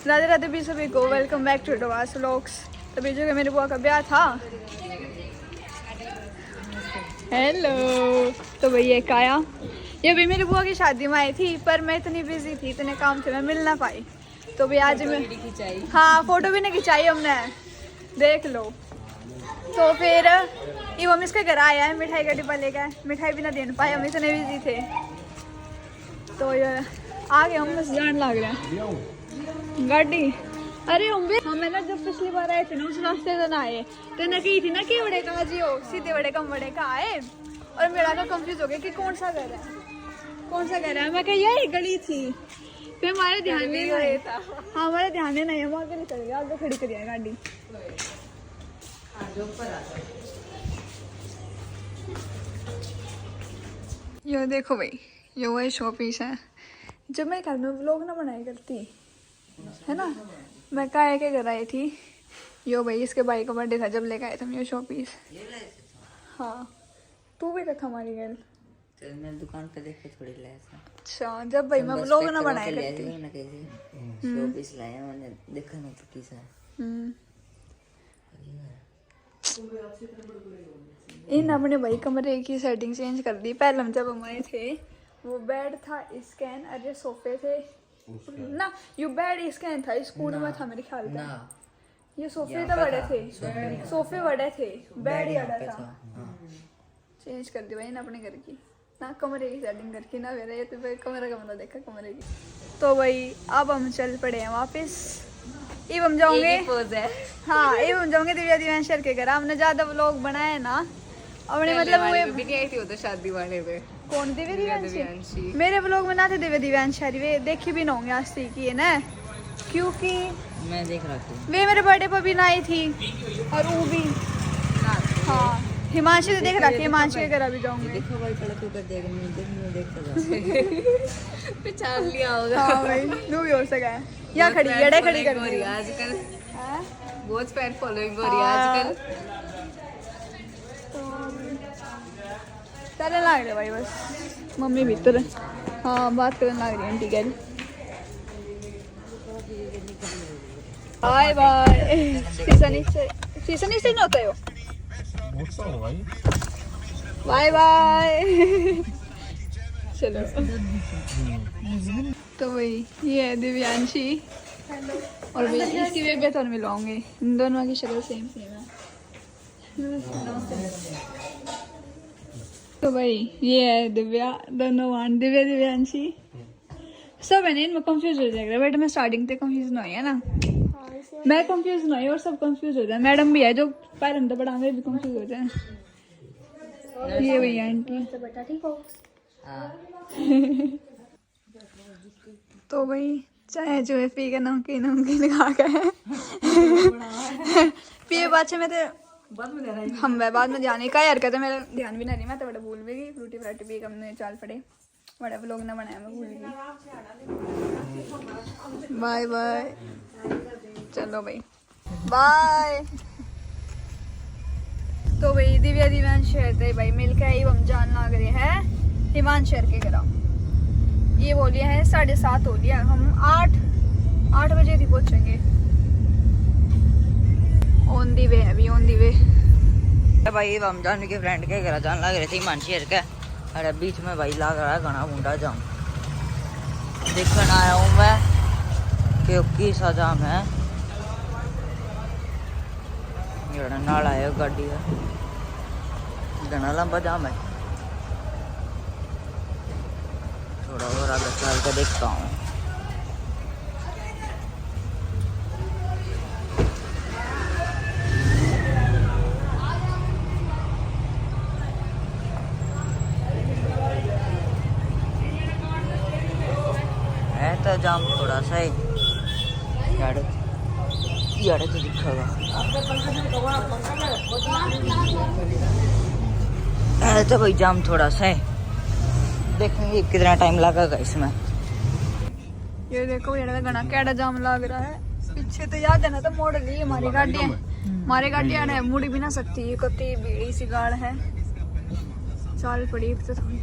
राधे राधे भी सभी को, वेलकम बैक टू डोवास व्लॉग्स। तो बीजू के मेरे बुआ का ब्याह था। हेलो। तो भैया काया ये भी मेरी बुआ की शादी में आई थी, पर मैं इतनी बिजी थी, इतने काम थे, मैं मिल ना पाई। तो भी आज मैं हाँ फोटो भी नहीं खिंचाई हमने, देख लो। तो फिर ये मम्मी इसके घर आया है, मिठाई का डिब्बा ले गए, मिठाई भी ना दे पाए, हम इतने बिजी थे। तो ये आगे हम बस जान लग रहे हैं गाड़ी। अरे हम ना जब पिछली बार आए थे ना उस रास्ते से ना आए तो ना कही थी ना कि बड़े का जी हो सीधे बड़े कम बड़े का आए, और मेरा का कंफ्यूज हो गया कि कौन सा घर है कौन सा घर है। मैं कहा यही गली थी, फिर हमारे ध्यान में नहीं था। हाँ हमारे ध्यान में नहीं है, हम आगे निकल गया, आगे खड़ी करिए गाड़ी। यो देखो भाई, यो वही शॉपीस है जब मैं घर में व्लॉग ना बनाई करती है ना, मैं काय के घर आई थी। यो भाई इसके भाई का बर्थडे था जब लेकर आए थे हम ये शॉपीस। हाँ तू भी था हमारी घर, तो मैं दुकान पे देख के थोड़ी लाया था। अच्छा जब भाई मैं व्लॉग ना बनाया करती ना कैसे शॉपीस लाया मैंने, देखा ना तो किसा इन अपने भाई कमरे की सेटिंग चेंज कर दी। पहले हम जब हम आए थे वो बेड था स्कैन, अरे सोफे थे ना, ये बेड स्कैन था, स्कूल में था मेरे ख्याल में। ये सोफे तो बड़े थे, सोफे बड़े थे, बेड ही बड़ा था। चेंज कर दी भाई ना अपने घर की ना, कमरे की सेटिंग करके ना मेरा ये तो कमरा देखा कमरे की। तो भाई अब हम चल पड़े हैं वापस। अब हम जाओगे हाँ अब हम जाओगे दिव्या दिव्यांशर के घर। हमने ज्यादा व्लॉग बनाए ना अपने, मतलब वो भी नहीं आई थी वो तो शादी वाले पे। कौन दिव्या दिव्यांशी? मेरे व्लॉग में ना थे दिव्या दिव्यांशी, वे देखी भी ना होंगे आज की है ना, क्योंकि मैं देख रहा था वे मेरे बर्थडे पर भी ना आई थी और वो भी हाँ हिमांशी से देख रखी, हिमांशी के घर अभी जाऊंगी। देखो भाई पड़ा तू कर देगा, मैं देखता जा पहचान लिया होगा। हाँ भाई तू भी हो सका है, यहाँ खड़ी एड़े खड़ी कर रही है आजकल, बहुत फैन फॉलोइंग हो रही है आजकल। चलने लग रहे भाई बस, मम्मी भीतर हाँ बात करने लग रही आंटी गल। Bye bye. सीजन नीचे नहीं होता है बाय बाय। चलो तो भाई ये है दिव्यांशी और भाई इसकी बेबी तो मिलवाऊंगी, इन दोनों की शक्ल सेम सेम है। तो भाई ये है दिव्या, दोनों वन दिव्या दिव्यांशी सब है ना, इनमें कंफ्यूज हो जाएगा बट मैं स्टार्टिंग से कंफ्यूज नहीं है ना, मैं कंफ्यूज नहीं और सब कंफ्यूज हो जाए। मैडम भी है जो पहले हम तो पढ़ाएंगे भी कंफ्यूज हो जाए। ये भैया आंटी तो भाई चाहे जो है पी के नमकीन खा गए पिए बाचे में तो हम बाद में ध्यान का यार कहते मेरा ध्यान भी नहीं, मैं तो बड़ा भूल भी गई। फ्रूटी फ्राटी पी के हमने चाल पड़े, बड़ा व्लॉग ना बनाया मैं भूल गई। बाय बाय, चलो भाई बाय। तो भाई दिव्या दिव्यांशर थे भाई मिल के हम जान लग रहे हैं हिमांशर के घर। ये बोलिए है 7:30 हो लिया, हम 8 बजे थी पहुंचेंगे। ऑन दी वे अभी ऑन दी वे। भाई हम जान के फ्रेंड के घर जान लग रहे थे हिमांशर के, अरे बीच में भाई लग रहा है घना मुंडा जाम, देखने आया हूँ मैं क्योंकि सा जाम है। नाल आया गाड़ी है, घना लंबा जाम है। थोड़ा और आगे चल के देखता हूँ। है तो जाम थोड़ा सा ही यार तो दिखेगा तो भाई जाम थोड़ा सा है, देखेंगे कितना टाइम लगेगा इसमें। ये देखो ये घना कैडा जाम लग रहा है पीछे, तो याद है ना तो मोड़ ली हमारी गाड़ियाँ, हमारी गाड़ियाँ ने मुड़ भी ना सकती, कति भीड़ी सी गाड़ है, चाल पड़ी तो थोड़ी।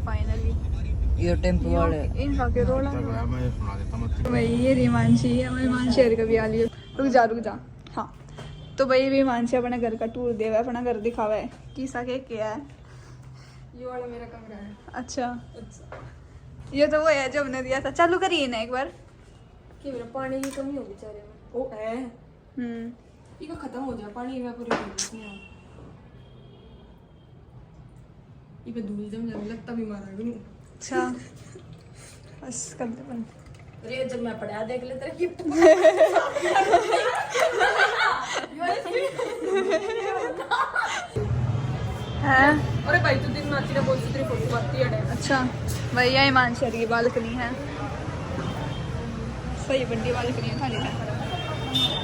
फाइनली। ये टेम्पो वाले इनका के रोला मैं सुना देता हूँ। भाई ये रिमांशी है, मैं रिमांशी घर कभी आ लियो। रुक जा हाँ। तो भाई रिमांशी अपने घर का टूर देवा है, अपना घर दिखावा है। किसा के क्या है? ये वाला मेरा कमरा है। अच्छा ये तो वो है जो हमने दिया था। चालू करिए ना एक बार। कि मेरा पानी की कमी हो बेचारे में। ओ है ये खत्म हो जाए पानी इवेपोरेट हो जाए ये पे धूल जम जाने लगता भी मारा गुनु। अच्छा बस कर दे बंद। अरे जब मैं पढ़ा देख ले तेरे की है। अरे भाई तू दिन नाची ना बोल तेरी फोटो आती है। अच्छा भैया ईमान शहर की बालकनी है। सही बड़ी बालकनी है खाली है।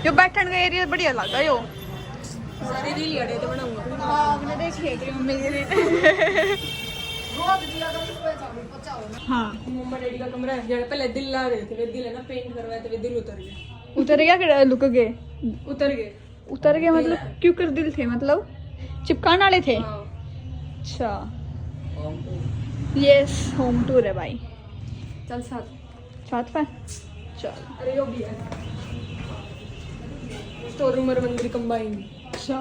यो बैठने का एरिया बढ़िया लगा यो। सारे रील याडे तो बनाऊंगा। हाँ मैंने देखी है तेरी मम्मी के लिए। हाँ मम्मा डैडी का कमरा है। यार पहले दिल ला रहे थे, वे दिल है ना पेंट करवाए थे, वे दिल उतर गए। उतर गया लुक गए। उतर गए मतलब क्यों कर दिल थे मतलब चिपकाने वाले थे। हाँ। अच्छा यस होम टूर है भाई। चल साथ साथ पे चल। अरे यो भी है स्टोर रूम और मंदिर कंबाइन। अच्छा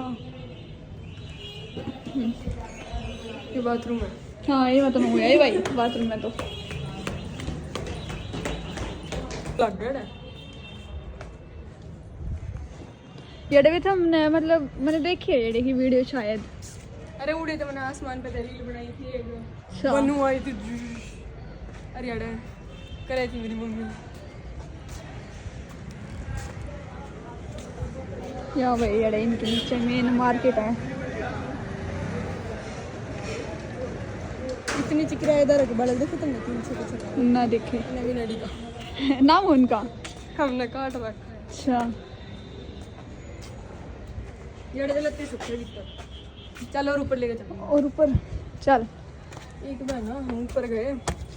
ये बाथरूम है। हाँ ये बाथरूम हो गया ये भाई। बाथरूम में तो लग गया है। ये भी तो हमने मतलब मैंने देखी है ये की वीडियो शायद। अरे उड़े तो मैंने आसमान पे रील बनाई थी एक अच्छा। बनू आई थी। अरे यार करे थी मेरी मम्मी। या भाई ये इनके नीचे मेन मार्केट है। इतनी किराएदार है कि बड़ा देखे तुमने 300 कुछ ना देखे नवी नडी का नाम उनका। हमने काट रखा है। अच्छा ये डे लगते सुखे भीतर। चल और ऊपर लेके चल। और ऊपर चल। एक बार ना हम ऊपर गए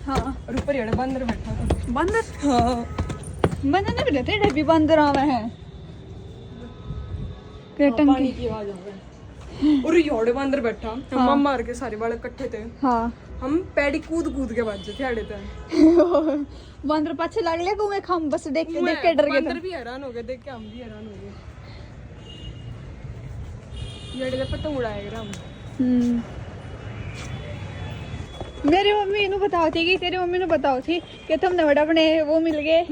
हाँ और ऊपर यार बंदर बैठा था। बंदर। हाँ बंदर नहीं रहते ढेबी बंदर आवे हैं। पानी की आवाज आ रही है। और यार बंदर बैठा हम हाँ। मार के सारे बाल इकट्ठे थे। हाँ हम पैडी कूद कूद के बाजे थे आड़े थे। बंदर पाछे लग लिया को मैं खम बस देख के डर गए। बंदर भी हैरान हो गए देख के, हम भी हैरान हो गए। ये डे पतंग उड़ाएगा हम। मेरी मम्मी इन्हें बताओ थी कि तेरी मम्मी ने बताओ थी कि तुमने बड़ा अपने वो मिल गए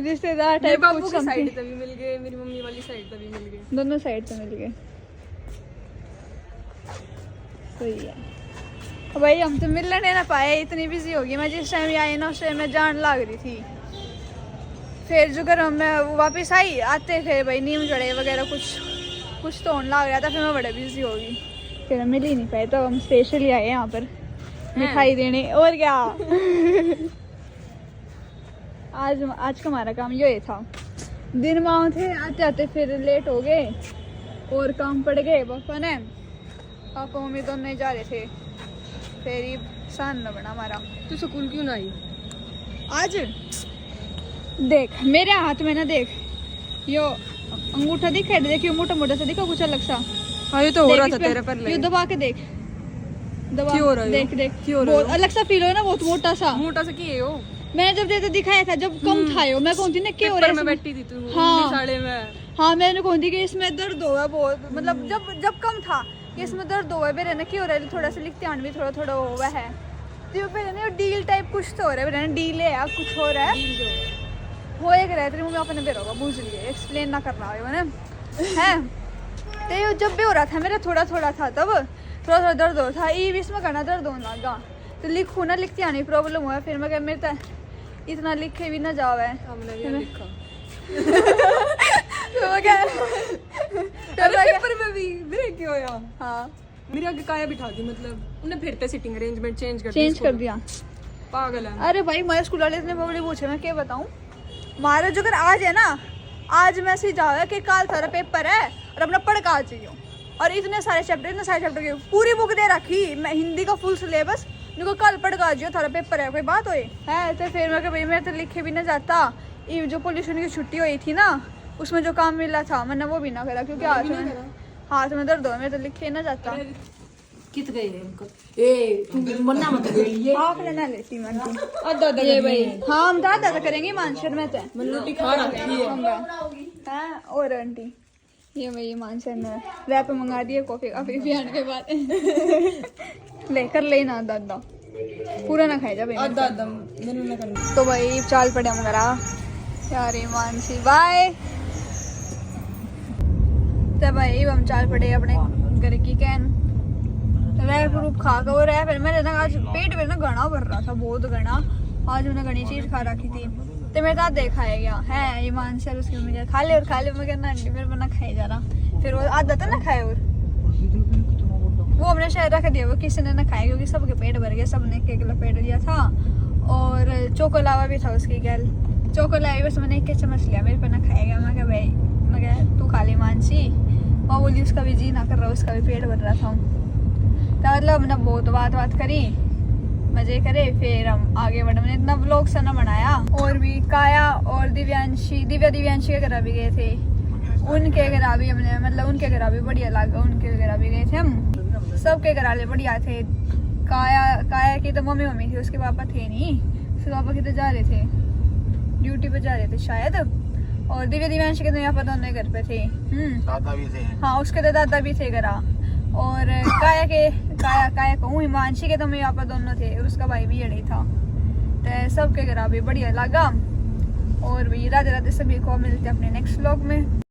रिश्तेदार मेरे टाइप बाबू कुछ की something। साइड से भी मिल गए, मेरी मम्मी वाली साइड से भी मिल गए। दोनों साइड से मिल गए। सही है भाई। हम तो मिलने नहीं ना पाए, इतनी बिजी होगी। मैं जिस टाइम आई ना उस टाइम मैं जान लग रही थी। फिर जो कर मैं वापस आई आते फिर भाई नीम चढ़े वगैरह कुछ तो होने लग रहा था। फिर मैं बड़े बिजी होगी फिर हम मिल ही नहीं पाए। तो हम स्पेशली आए यहाँ पर मिठाई देने और क्या। आज का हमारा काम ये था। दिन में थे आते आते फिर लेट हो गए और काम पड़ गए। पापा मम्मी दोनों ही जा रहे थे। फिर ये सान न बना हमारा। तू स्कूल क्यों ना आई आज? देख मेरे हाथ में ना देख यो अंगूठा दिखा है। देख यो मोटा मोटा सा दिखा कुछ अलग सा। हाँ ये तो हो रहा देख था इस पे- तेरे पर यो दबा के देख। दबा क्यों हो रहा है देख यो? देख क्यों हो रहा है बहुत अलग सा फील हो ना बहुत मोटा सा। मोटा से किए हो मैंने जब देते दिखाया था जब कम था यो मैं कौन थी ना क्यों हो रहा पेपर में है बैठी थी तू हाँ। साड़े में। हाँ मैंने कौन थी कि इसमें दर्द हुआ बहुत मतलब जब कम था कि इसमें दर्द हुआ है। मेरे ना क्यों हो रहा है थोड़ा सा लिखते आन भी थोड़ा थोड़ा हुआ है। तो मेरे ना डील टाइप कुछ तो हो रहा है। मेरे ना डील है या कुछ हो रहा है हो एक रहा है। तेरी मम्मी अपने बेर होगा बूझ लिए एक्सप्लेन ना कर रहा है मैंने है। तो जब भी हो रहा था मेरा थोड़ा थोड़ा था तब थोड़ा थोड़ा दर्द हो रहा था। ई बीच में करना दर्द होने लगा तो लिखूँ ना लिखती आनी प्रॉब्लम हुआ। फिर मैं क्या मेरे तो इतना लिखे भी ना जाओ है। हमने भी लिखा तो मैं क्या पेपर में भी मेरे क्यों होया। हाँ मेरे आगे काया बिठा दी मतलब उन्हें फिर से सिटिंग अरेंजमेंट चेंज कर दिया। पागल है। अरे भाई मेरे स्कूल वाले इतने बबड़े पूछे मैं क्या बताऊँ। हमारा जो अगर आज है ना आज मैसेज आया कि कल सारा पेपर है और अपना पढ़ के आ जाइयो। और इतने सारे चैप्टर की पूरी बुक दे रखी मैं हिंदी का फुल सिलेबस। उनको कल पढ़ के आ जाइयो थारा पेपर है कोई बात होए है। तो फिर मैं भाई मैं तो लिखे भी ना जाता। ये जो पोल्यूशन की छुट्टी हुई थी ना उसमें जो काम मिला था मैंने वो भी ना करा क्योंकि हाथ में दर्द हो मैं तो लिखे ना जाता। कित गए हैं अंकल ए तू मन्ना मत ये आँख लेना लेती मन की अदा अदा ये भाई हाँ हम दादा तो करेंगे मानसर में तो मैं रोटी खा रखी है हाँ और आंटी ये भाई मानसर ने रैप मंगा दिए कॉफी काफी पियाने के बाद लेकर लेना दादा पूरा ना खाए जा भाई अदा अदा मैंने ना करना तो भाई चाल पड़े हम करा यार मानसी बाय तो भाई हम चाल पड़े अपने घर की कैन रैप रूप खा के वो रैप मैंने ना आज पेट में ना घना भर रहा था बहुत घना आज उन्हें घनी चीज खा रखी थी तो मेरे साथ देखा है ये मानसी और उसकी मम्मी खा ले मैं कहना आंटी मेरे को ना खाए जा रहा फिर वो आधा था ना खाए और वो हमने शायद रख दिया वो किसी ने ना खाया क्योंकि सबके पेट भर गए सबने एक लपेट दिया था और चोको लावा भी था उसकी गैल चोको लाई बस मैंने एक चम्मच लिया मेरे पे ना खाएगा मैं क्या भाई मैं क्या तू खा ली मानसी और बोली उसका भी जी ना कर रहा उसका भी पेट भर रहा था तो मतलब हमने बहुत बात करी मजे करे फिर हम आगे बढ़े मैंने इतना व्लॉग सा ना बनाया और भी काया और दिव्यांशी के घर भी गए थे उनके घर भी हमने मतलब उनके घर भी बढ़िया लगा उनके घर भी गए थे हम सबके घर वाले बढ़िया थे काया की तो मम्मी थी उसके पापा थे नहीं उसके पापा किधर जा रहे थे ड्यूटी पे जा रहे थे शायद और दिव्यांशी के तो यहाँ पर दोनों घर पे थे दादा भी थे हाँ उसके तो दादा भी थे घरा और काया कहूँ हिमांशी के तो मेरे यहाँ पर दोनों थे और उसका भाई भी अड़े था तो सबके घर भी बढ़िया लगा और भी राधे राधे सभी को मिलते अपने नेक्स्ट व्लॉग में।